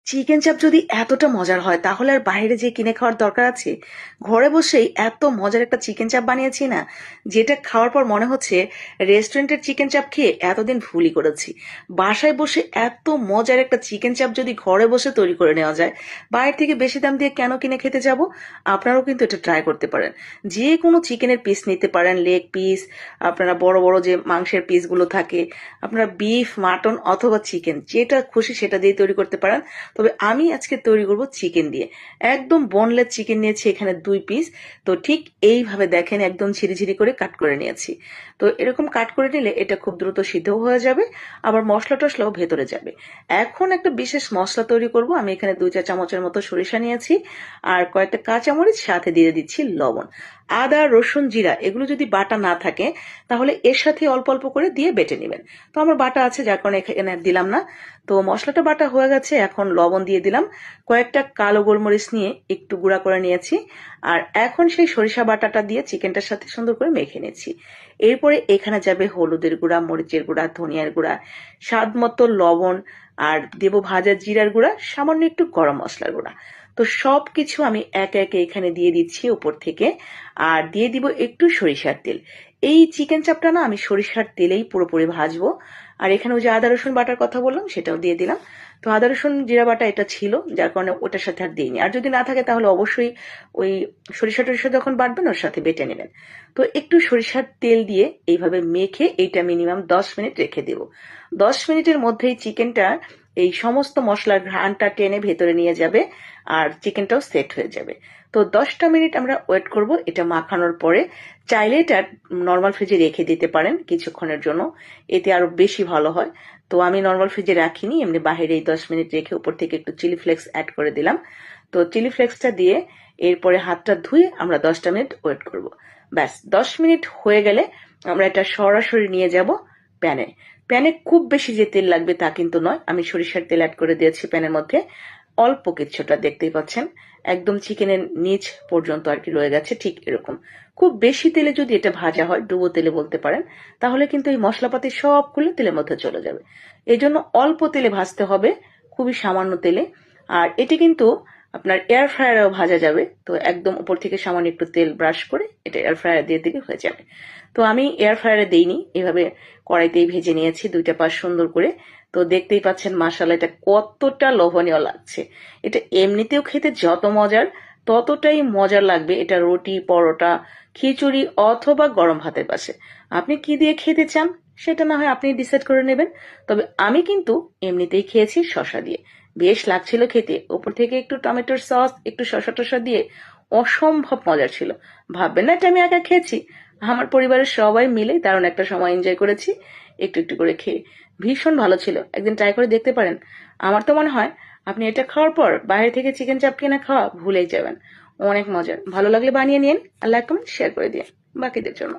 Chicken চাপ যদি এতটা মজার হয় তাহলে আর বাইরে যেয়ে কিনে খাওয়ার দরকার আছে। ঘরে বসেই এত মজার একটা চিকেন চাপ বানিয়েছি না, যেটা খাওয়ার পর মনে হচ্ছে রেস্টুরেন্টের চিকেন চাপ খেয়ে এতদিন ভুলই করেছি। বাসায় বসে এত মজার একটা চিকেন চাপ যদি ঘরে বসে তৈরি করে নেওয়া যায়, বাইরে থেকে বেশি দাম দিয়ে কেন কিনে খেতে যাব? আপনারাও কিন্তু এটা ট্রাই করতে পারেন। যে কোনো চিকেনের পিস নিতে পারেন, লেগ পিস, আপনারা বড় বড় যে মাংসের পিসগুলো থাকে, আপনারা বিফ, মাটন অথবা চিকেন, যেটা খুশি সেটা দিয়ে তৈরি করতে পারেন। তবে আমি আজকে তৈরি করব চিকেন দিয়ে। একদম বোনলেস চিকেন নিয়েছি এখানে 2 পিস। তো ঠিক এইভাবে দেখেন একদম ঝিরিঝিরি করে কাট করে নিয়েছি। তো এরকম কাট করে নিলে এটা খুব দ্রুত সিদ্ধ হয়ে যাবে, আবার মশলা টশলাও ভেতরে যাবে। এখন একটা বিশেষ মশলা তৈরি করব। আমি এখানে 2 চা চামচের মতো সরিষা নিয়েছি, আর কয়েকটা কাঁচামরিচ, সাথে দিয়ে দিচ্ছি লবণ। আদা, রসুন, জিরা এগুলো যদি বাটা না থাকে তাহলে এর সাথে অল্প অল্প করে দিয়ে বেটে নেবেন। তো আমার বাটা আছে, যার কারণে এখানে দিলাম না। তো মশলাটা বাটা হয়ে গেছে, এখন লবণ দিয়ে দিলাম। কয়েকটা কালো গোলমরিচ নিয়ে একটু গুঁড়া করে নিয়েছি। আর এখন সেই সরিষা বাটাটা দিয়ে চিকেনটার সাথে সুন্দর করে মেখে নিয়েছি। এরপরে এখানে যাবে হলুদের গুঁড়া, মরিচের গুঁড়া, ধনিয়ার গুঁড়া, স্বাদ মতো লবণ, আর দেব ভাজা জিরার গুঁড়া, সামান্য একটু গরম মশলার গুঁড়া। তো সবকিছু আমি একে একে এখানে দিয়ে দিচ্ছি উপর থেকে। আর দিয়ে দিব একটু সরিষার তেল। এই চিকেন চাপটা না আমি সরিষার তেলেই পুরোপুরি ভাজবো। আর এখানে ওই যে আদা রসুন বাটার কথা বললাম সেটাও দিয়ে দিলাম। তো আদা রসুন জিরা বাটা এটা ছিল, যার কারণে ওটার সাথে আর দিইনি। আর যদি না থাকে তাহলে অবশ্যই ওই সরিষা টরিষা যখন বাটবেন ওর সাথে বেটে নেবেন। তো একটু সরিষার তেল দিয়ে এইভাবে মেখে এইটা মিনিমাম 10 মিনিট রেখে দেব। 10 মিনিটের মধ্যেই চিকেনটা এই সমস্ত মশলার ঘ্রাণটা টেনে ভেতরে নিয়ে যাবে, আর চিকেনটাও সেট হয়ে যাবে। তো 10টা মিনিট আমরা ওয়েট করব এটা মাখানোর পরে। চাইলে এটা নর্মাল ফ্রিজে রেখে দিতে পারেন কিছুক্ষণের জন্য, এতে আরো বেশি ভালো হয়। তো আমি নর্মাল ফ্রিজে রাখিনি, এমনি বাইরে 10 মিনিট রেখে উপর থেকে একটু চিলি ফ্লেক্স অ্যাড করে দিলাম। তো চিলি ফ্লেক্সটা দিয়ে এরপরে হাতটা ধুয়ে আমরা 10টা মিনিট ওয়েট করব। ব্যাস 10 মিনিট হয়ে গেলে আমরা এটা সরাসরি নিয়ে যাব প্যানে। প্যানে খুব বেশি যে তেল লাগবে তা কিন্তু নয়, আমি সরিষার তেল অ্যাড করে দিয়েছি প্যানের মধ্যে। অল্প কিছুটা দেখতেই পাচ্ছেন, একদম চিকেনের নিচ পর্যন্ত আর কি রয়ে গেছে, ঠিক এরকম। খুব বেশি তেলে যদি এটা ভাজা হয়, ডুবো তেলে বলতে পারেন, তাহলে কিন্তু এই মশলাপাতি সবগুলো তেলের মধ্যে চলে যাবে। এই জন্য অল্প তেলে ভাজতে হবে, খুবই সামান্য তেলে। আর এটি কিন্তু আপনার এয়ার ফ্রায়ারেও ভাজা যাবে। তো একদম উপর থেকে সামান্য একটু তেল ব্রাশ করে এটা এয়ার ফ্রায়ারে দিয়ে দিলে হয়ে যাবে। তো আমি এয়ার ফ্রায়ারে দেইনি, এভাবে কড়াইতেই ভেজে নিয়েছি 2টা পাশ সুন্দর করে। তো দেখতেই পাচ্ছেন মাশাআল্লাহ এটা কতটা লোভনীয় লাগছে। এটা এমনিতেও খেতে যত মজার, ততটাই মজার লাগবে এটা রুটি, পরোটা, খিচুড়ি অথবা গরম ভাতের পাশে। আপনি কি দিয়ে খেতে চান সেটা না হয় আপনি ডিসাইড করে নেবেন। তবে আমি কিন্তু এমনিতেই খেয়েছি শসা দিয়ে, বেশ লাগছিল খেতে। উপর থেকে একটু টমেটোর সস, একটু শসা টসা দিয়ে অসম্ভব মজার ছিল। ভাববেন না এটা আমি একা খেয়েছি, আমার পরিবারের সবাই মিলে দারুণ একটা সময় এনজয় করেছি একটু একটু করে খেয়ে। ভীষণ ভালো ছিল, একদিন ট্রাই করে দেখতে পারেন। আমার তো মনে হয় আপনি এটা খাওয়ার পর বাইরে থেকে চিকেন চাপ কিনে খাওয়া ভুলেই যাবেন। অনেক মজার। ভালো লাগলে বানিয়ে নিন, আর লাইক কমেন্ট শেয়ার করে দিন বাকিদের জন্য।